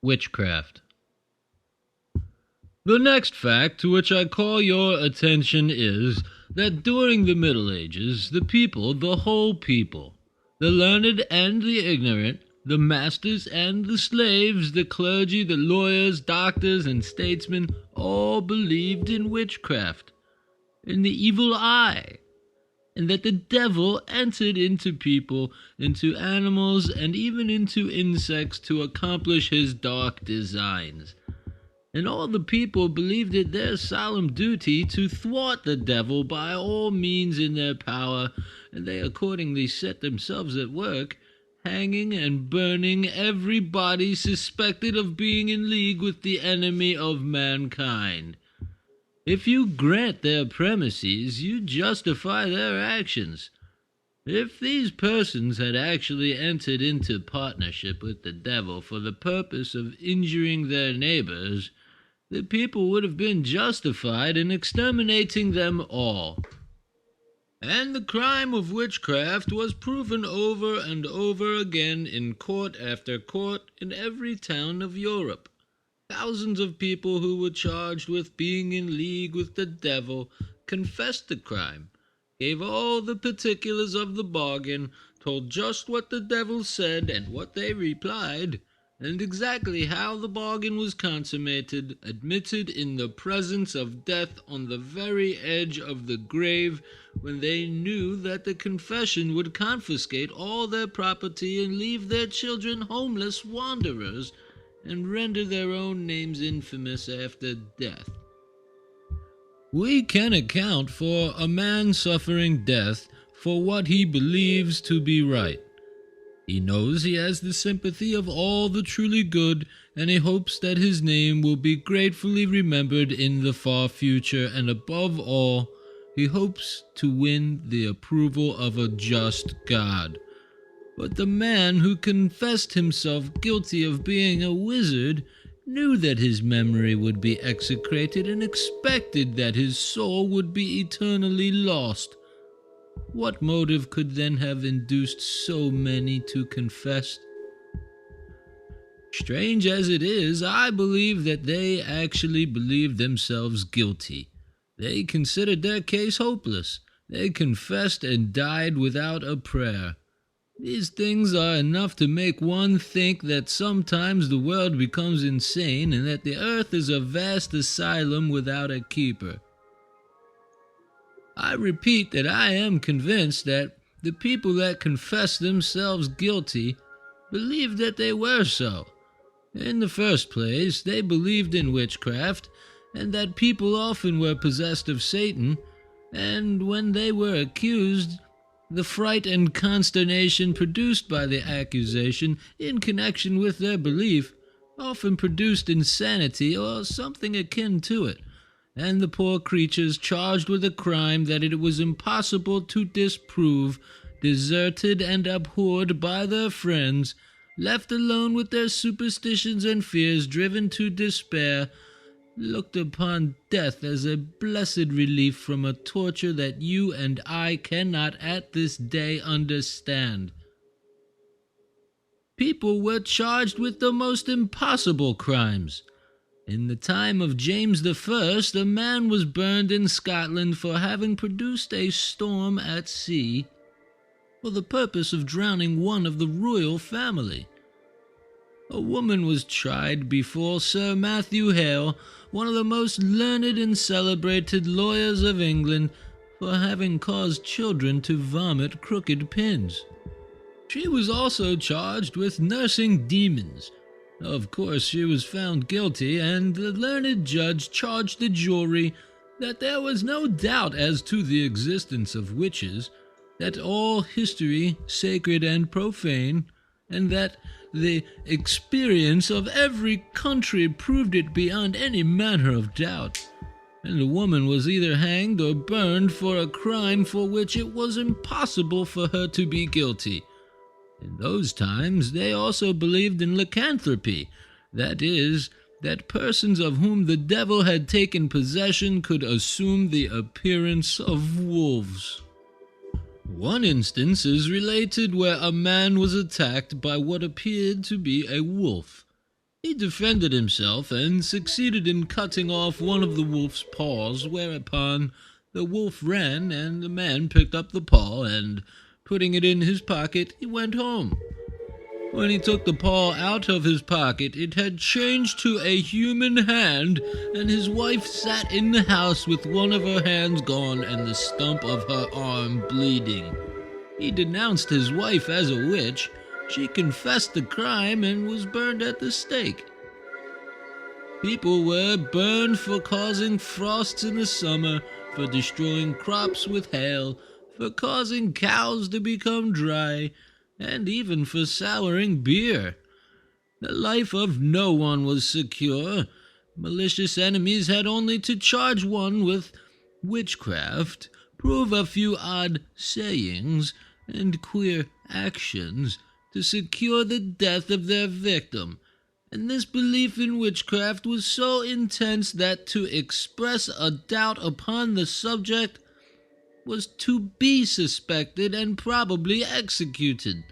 Witchcraft. The next fact to which I call your attention is that during the Middle Ages, the people, the whole people, the learned and the ignorant, the masters and the slaves, the clergy, the lawyers, doctors, and statesmen, all believed in witchcraft, in the evil eye, and that the devil entered into people, into animals, and even into insects to accomplish his dark designs. And all the people believed it their solemn duty to thwart the devil by all means in their power, and they accordingly set themselves at work, hanging and burning everybody suspected of being in league with the enemy of mankind. If you grant their premises, you justify their actions. If these persons had actually entered into partnership with the devil for the purpose of injuring their neighbors, the people would have been justified in exterminating them all. And the crime of witchcraft was proven over and over again in court after court in every town of Europe. Thousands of people who were charged with being in league with the devil confessed the crime, gave all the particulars of the bargain, told just what the devil said and what they replied, and exactly how the bargain was consummated, admitted in the presence of death on the very edge of the grave, when they knew that the confession would confiscate all their property and leave their children homeless wanderers, and render their own names infamous after death. We can account for a man suffering death for what he believes to be right. He knows he has the sympathy of all the truly good, and he hopes that his name will be gratefully remembered in the far future, and above all, he hopes to win the approval of a just God. But the man who confessed himself guilty of being a wizard knew that his memory would be execrated and expected that his soul would be eternally lost. What motive could then have induced so many to confess? Strange as it is, I believe that they actually believed themselves guilty. They considered their case hopeless. They confessed and died without a prayer. These things are enough to make one think that sometimes the world becomes insane and that the earth is a vast asylum without a keeper. I repeat that I am convinced that the people that confess themselves guilty believed that they were so. In the first place, they believed in witchcraft, and that people often were possessed of Satan, and when they were accused, the fright and consternation produced by the accusation in connection with their belief often produced insanity or something akin to it, and the poor creatures charged with a crime that it was impossible to disprove, deserted and abhorred by their friends, left alone with their superstitions and fears, driven to despair, looked upon death as a blessed relief from a torture that you and I cannot at this day understand. People were charged with the most impossible crimes. In the time of James I, a man was burned in Scotland for having produced a storm at sea for the purpose of drowning one of the royal family. A woman was tried before Sir Matthew Hale, one of the most learned and celebrated lawyers of England, for having caused children to vomit crooked pins. She was also charged with nursing demons. Of course, she was found guilty, and the learned judge charged the jury that there was no doubt as to the existence of witches, that all history, sacred and profane, and that the experience of every country proved it beyond any manner of doubt, and the woman was either hanged or burned for a crime for which it was impossible for her to be guilty. In those times they also believed in lycanthropy, that is, that persons of whom the devil had taken possession could assume the appearance of wolves. One instance is related where a man was attacked by what appeared to be a wolf. He defended himself and succeeded in cutting off one of the wolf's paws, whereupon the wolf ran and the man picked up the paw and, putting it in his pocket, he went home. When he took the paw out of his pocket, it had changed to a human hand, and his wife sat in the house with one of her hands gone and the stump of her arm bleeding. He denounced his wife as a witch. She confessed the crime and was burned at the stake. People were burned for causing frosts in the summer, for destroying crops with hail, for causing cows to become dry, and even for souring beer. The life of no one was secure. Malicious enemies had only to charge one with witchcraft, prove a few odd sayings and queer actions to secure the death of their victim. And this belief in witchcraft was so intense that to express a doubt upon the subject was to be suspected and probably executed.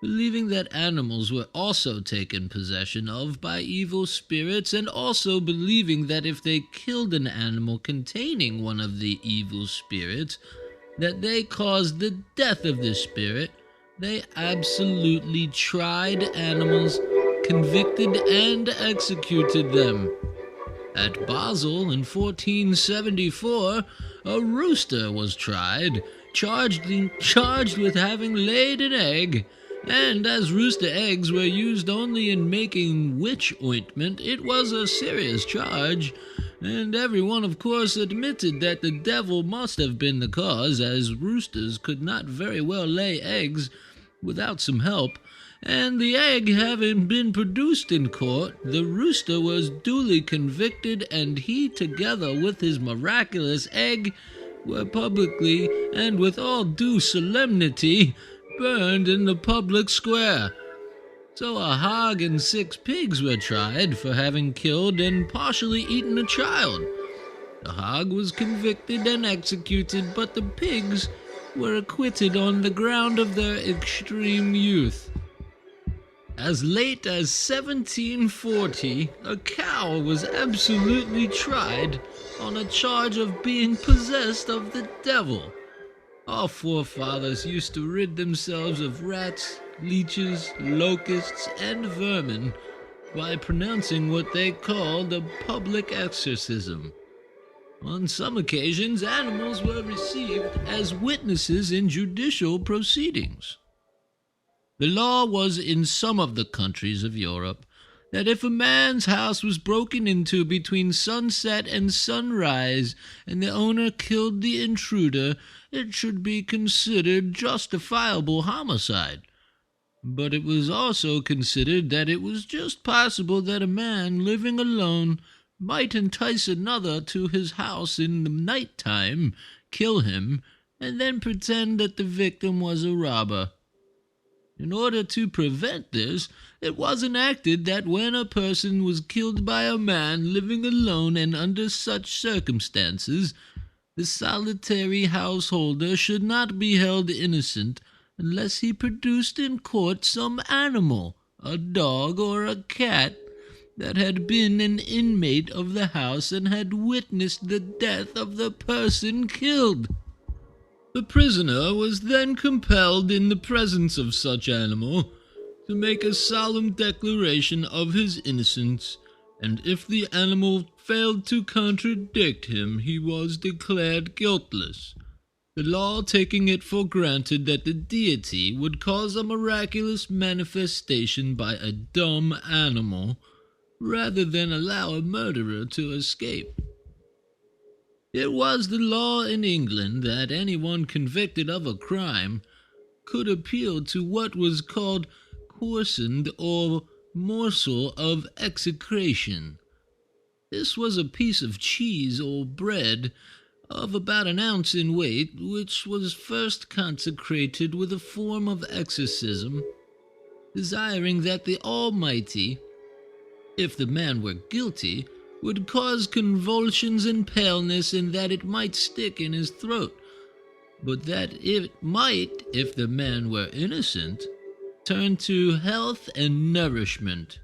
Believing that animals were also taken possession of by evil spirits, and also believing that if they killed an animal containing one of the evil spirits, that they caused the death of the spirit, they absolutely tried animals, convicted and executed them. At Basel in 1474, a rooster was tried, charged with having laid an egg, and as rooster eggs were used only in making witch ointment, it was a serious charge, and everyone of course admitted that the devil must have been the cause, as roosters could not very well lay eggs without some help. And the egg having been produced in court, the rooster was duly convicted, and he, together with his miraculous egg, were publicly and with all due solemnity burned in the public square. So a hog and 6 pigs were tried for having killed and partially eaten a child. The hog was convicted and executed, but the pigs were acquitted on the ground of their extreme youth. As late as 1740, a cow was absolutely tried on a charge of being possessed of the devil. Our forefathers used to rid themselves of rats, leeches, locusts, and vermin by pronouncing what they called a public exorcism. On some occasions, animals were received as witnesses in judicial proceedings. The law was in some of the countries of Europe that if a man's house was broken into between sunset and sunrise, and the owner killed the intruder, it should be considered justifiable homicide. But it was also considered that it was just possible that a man living alone might entice another to his house in the night time, kill him, and then pretend that the victim was a robber. In order to prevent this, it was enacted that when a person was killed by a man living alone and under such circumstances, the solitary householder should not be held innocent unless he produced in court some animal, a dog or a cat, that had been an inmate of the house and had witnessed the death of the person killed. The prisoner was then compelled, in the presence of such animal, to make a solemn declaration of his innocence, and if the animal failed to contradict him, he was declared guiltless, the law taking it for granted that the deity would cause a miraculous manifestation by a dumb animal, rather than allow a murderer to escape. It was the law in England that anyone convicted of a crime could appeal to what was called coarsened or morsel of execration. This was a piece of cheese or bread of about an ounce in weight, which was first consecrated with a form of exorcism, desiring that the Almighty, if the man were guilty, would cause convulsions and paleness, and that it might stick in his throat, but that it might, if the man were innocent, turn to health and nourishment.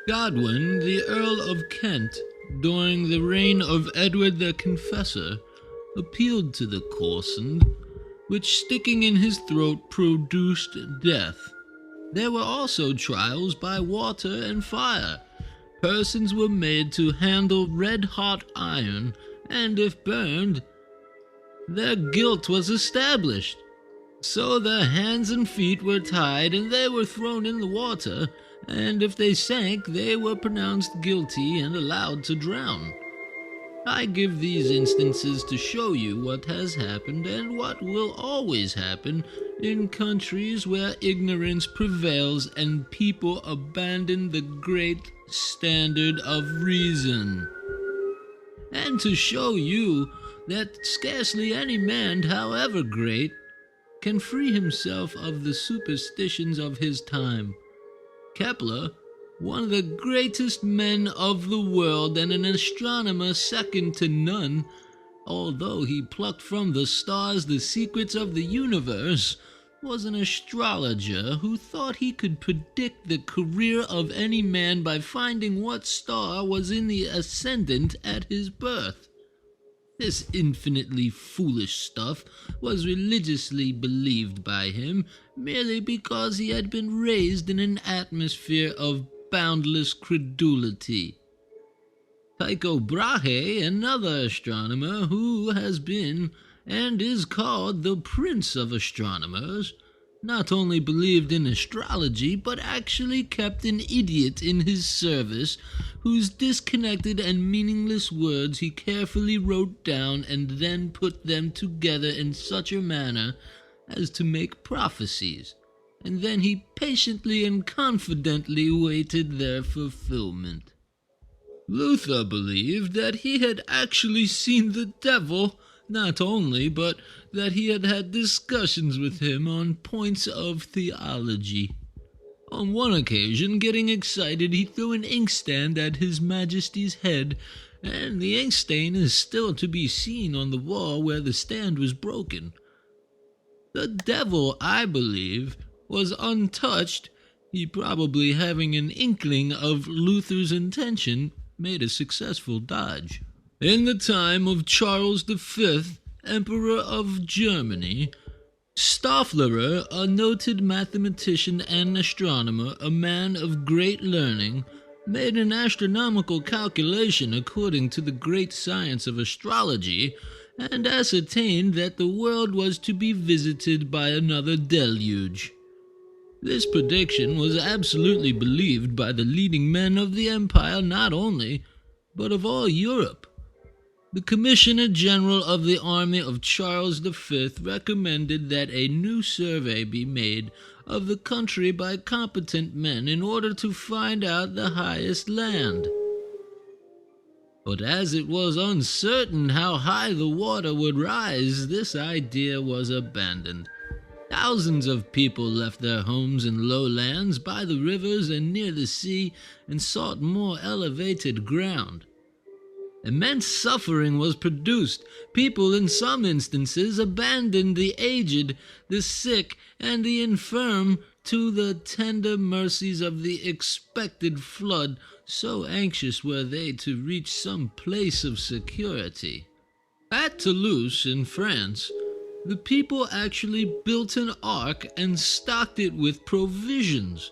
Godwin, the Earl of Kent, during the reign of Edward the Confessor, appealed to the corsand, which sticking in his throat produced death. There were also trials by water and fire. Persons were made to handle red-hot iron, and if burned, their guilt was established. So their hands and feet were tied, and they were thrown in the water, and if they sank, they were pronounced guilty and allowed to drown. I give these instances to show you what has happened and what will always happen in countries where ignorance prevails and people abandon the great standard of reason. And to show you that scarcely any man, however great, can free himself of the superstitions of his time. Kepler, one of the greatest men of the world and an astronomer second to none, although he plucked from the stars the secrets of the universe, was an astrologer who thought he could predict the career of any man by finding what star was in the ascendant at his birth. This infinitely foolish stuff was religiously believed by him merely because he had been raised in an atmosphere of boundless credulity. Tycho Brahe, another astronomer who has been and is called the Prince of Astronomers, not only believed in astrology, but actually kept an idiot in his service whose disconnected and meaningless words he carefully wrote down and then put them together in such a manner as to make prophecies, and then he patiently and confidently waited their fulfillment. Luther believed that he had actually seen the devil, not only, but that he had had discussions with him on points of theology. On one occasion, getting excited, he threw an inkstand at His Majesty's head, and the inkstain is still to be seen on the wall where the stand was broken. The devil, I believe, was untouched. He, probably having an inkling of Luther's intention, made a successful dodge. In the time of Charles V, Emperor of Germany, Stofflerer, a noted mathematician and astronomer, a man of great learning, made an astronomical calculation according to the great science of astrology, and ascertained that the world was to be visited by another deluge. This prediction was absolutely believed by the leading men of the empire not only, but of all Europe. The Commissioner General of the Army of Charles V recommended that a new survey be made of the country by competent men in order to find out the highest land. But as it was uncertain how high the water would rise, this idea was abandoned. Thousands of people left their homes in lowlands by the rivers and near the sea and sought more elevated ground. Immense suffering was produced. People in some instances abandoned the aged, the sick, and the infirm to the tender mercies of the expected flood, so anxious were they to reach some place of security. At Toulouse, in France, the people actually built an ark and stocked it with provisions,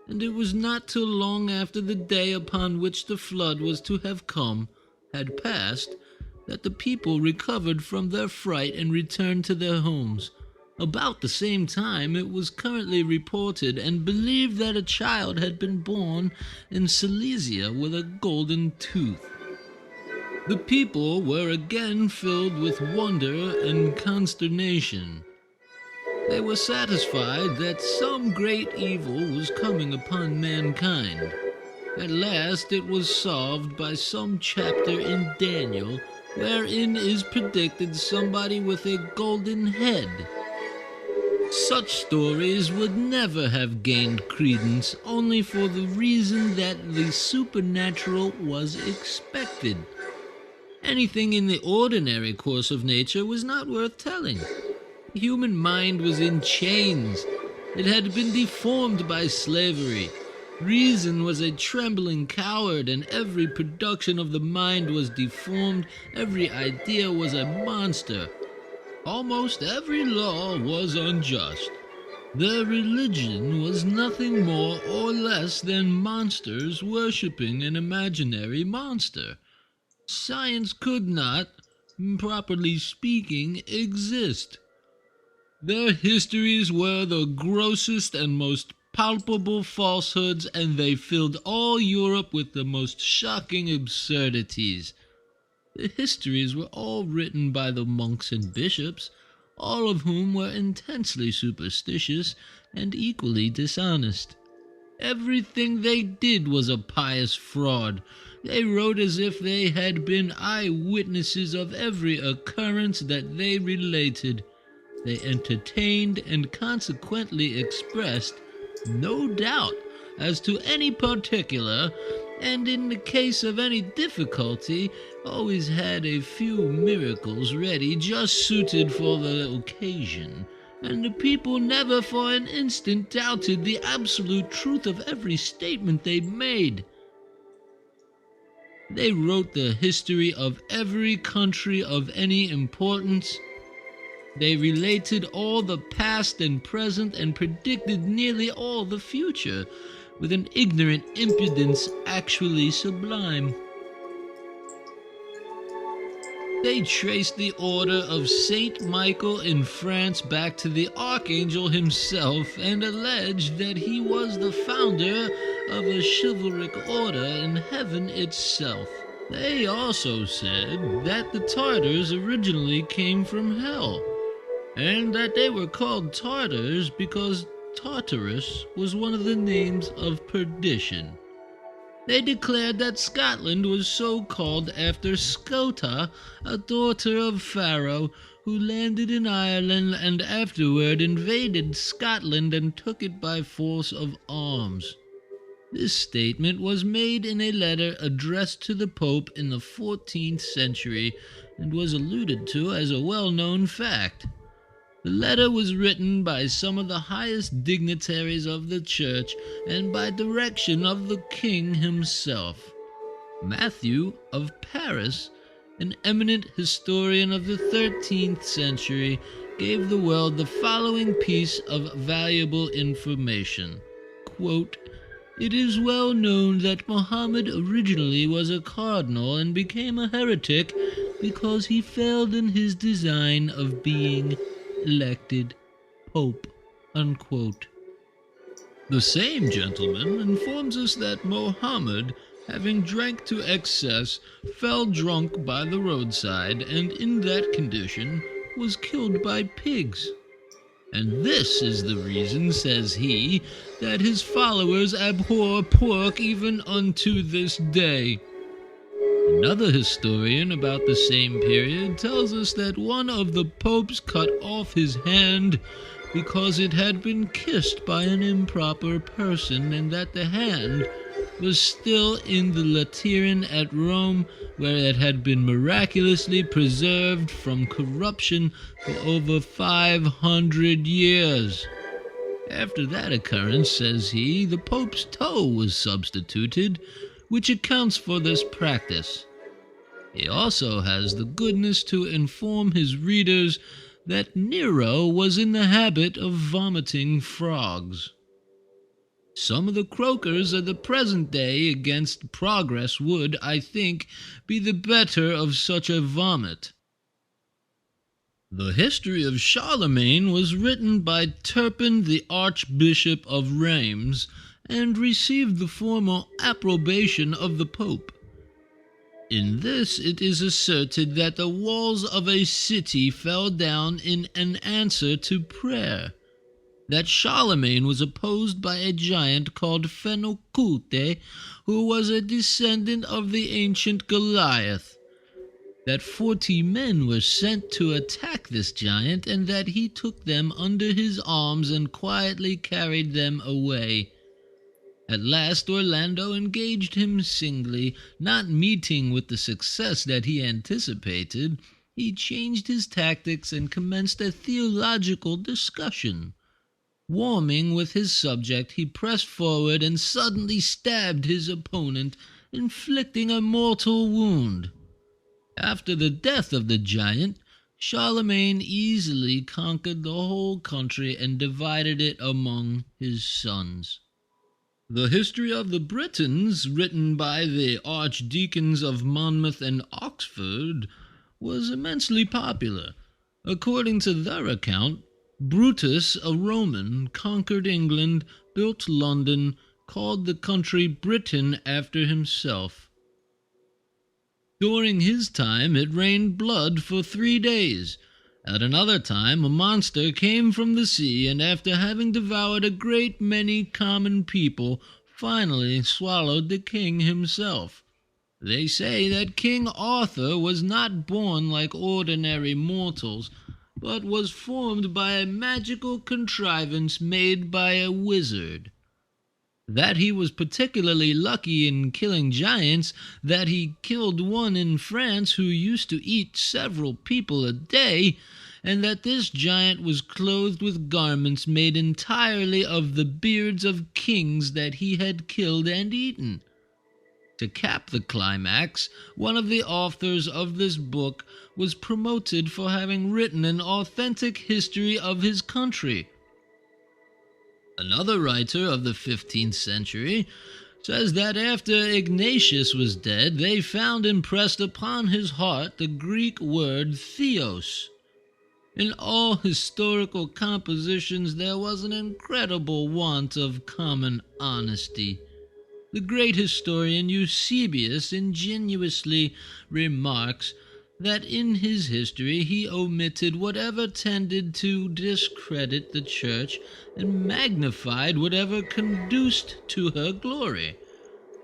and it was not till long after the day upon which the flood was to have come had passed, that the people recovered from their fright and returned to their homes. About the same time, it was currently reported and believed that a child had been born in Silesia with a golden tooth. The people were again filled with wonder and consternation. They were satisfied that some great evil was coming upon mankind. At last it was solved by some chapter in Daniel, wherein is predicted somebody with a golden head. Such stories would never have gained credence, only for the reason that the supernatural was expected. Anything in the ordinary course of nature was not worth telling. The human mind was in chains. It had been deformed by slavery. Reason was a trembling coward, and every production of the mind was deformed, every idea was a monster. Almost every law was unjust. Their religion was nothing more or less than monsters worshipping an imaginary monster. Science could not, properly speaking, exist. Their histories were the grossest and most palpable falsehoods, and they filled all Europe with the most shocking absurdities. The histories were all written by the monks and bishops, all of whom were intensely superstitious and equally dishonest. Everything they did was a pious fraud. They wrote as if they had been eyewitnesses of every occurrence that they related. They entertained and consequently expressed no doubt as to any particular, and in the case of any difficulty, always had a few miracles ready just suited for the occasion, and the people never for an instant doubted the absolute truth of every statement they made. They wrote the history of every country of any importance. They related all the past and present and predicted nearly all the future with an ignorant impudence actually sublime. They traced the order of Saint Michael in France back to the Archangel himself and alleged that he was the founder of a chivalric order in heaven itself. They also said that the Tartars originally came from hell, and that they were called Tartars because Tartarus was one of the names of perdition. They declared that Scotland was so called after Scota, a daughter of Pharaoh, who landed in Ireland and afterward invaded Scotland and took it by force of arms. This statement was made in a letter addressed to the Pope in the 14th century and was alluded to as a well-known fact. The letter was written by some of the highest dignitaries of the church and by direction of the king himself. Matthew of Paris, an eminent historian of the 13th century, gave the world the following piece of valuable information. Quote, "It is well known that Mohammed originally was a cardinal and became a heretic because he failed in his design of being elected Pope." Unquote. The same gentleman informs us that Mohammed, having drank to excess, fell drunk by the roadside, and in that condition was killed by pigs. And this is the reason, says he, that his followers abhor pork even unto this day. Another historian about the same period tells us that one of the popes cut off his hand because it had been kissed by an improper person, and that the hand was still in the Lateran at Rome, where it had been miraculously preserved from corruption for over 500 years. After that occurrence, says he, the Pope's toe was substituted, which accounts for this practice. He also has the goodness to inform his readers that Nero was in the habit of vomiting frogs. Some of the croakers of the present day against progress would, I think, be the better of such a vomit. The history of Charlemagne was written by Turpin, the Archbishop of Reims, and received the formal approbation of the Pope. In this it is asserted that the walls of a city fell down in an answer to prayer, that Charlemagne was opposed by a giant called Phenocute, who was a descendant of the ancient Goliath, that 40 men were sent to attack this giant, and that he took them under his arms and quietly carried them away. At last Orlando engaged him singly. Not meeting with the success that he anticipated, he changed his tactics and commenced a theological discussion. Warming with his subject, he pressed forward and suddenly stabbed his opponent, inflicting a mortal wound. After the death of the giant, Charlemagne easily conquered the whole country and divided it among his sons. The history of the Britons, written by the archdeacons of Monmouth and Oxford, was immensely popular. According to their account, Brutus, a Roman, conquered England, built London, called the country Britain after himself. During his time it rained blood for 3 days. At another time a monster came from the sea, and after having devoured a great many common people, finally swallowed the king himself. They say that King Arthur was not born like ordinary mortals, but was formed by a magical contrivance made by a wizard. That he was particularly lucky in killing giants, that he killed one in France who used to eat several people a day, and that this giant was clothed with garments made entirely of the beards of kings that he had killed and eaten. To cap the climax, one of the authors of this book was promoted for having written an authentic history of his country. Another writer of the 15th century says that after Ignatius was dead, they found impressed upon his heart the Greek word theos. In all historical compositions there was an incredible want of common honesty. The great historian Eusebius ingenuously remarks that in his history he omitted whatever tended to discredit the Church and magnified whatever conduced to her glory.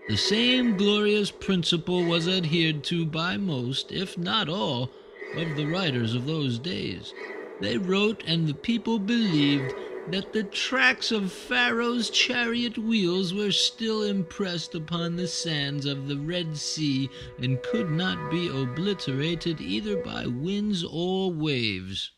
The same glorious principle was adhered to by most, if not all, of the writers of those days. They wrote, and the people believed, that the tracks of Pharaoh's chariot wheels were still impressed upon the sands of the Red Sea and could not be obliterated either by winds or waves.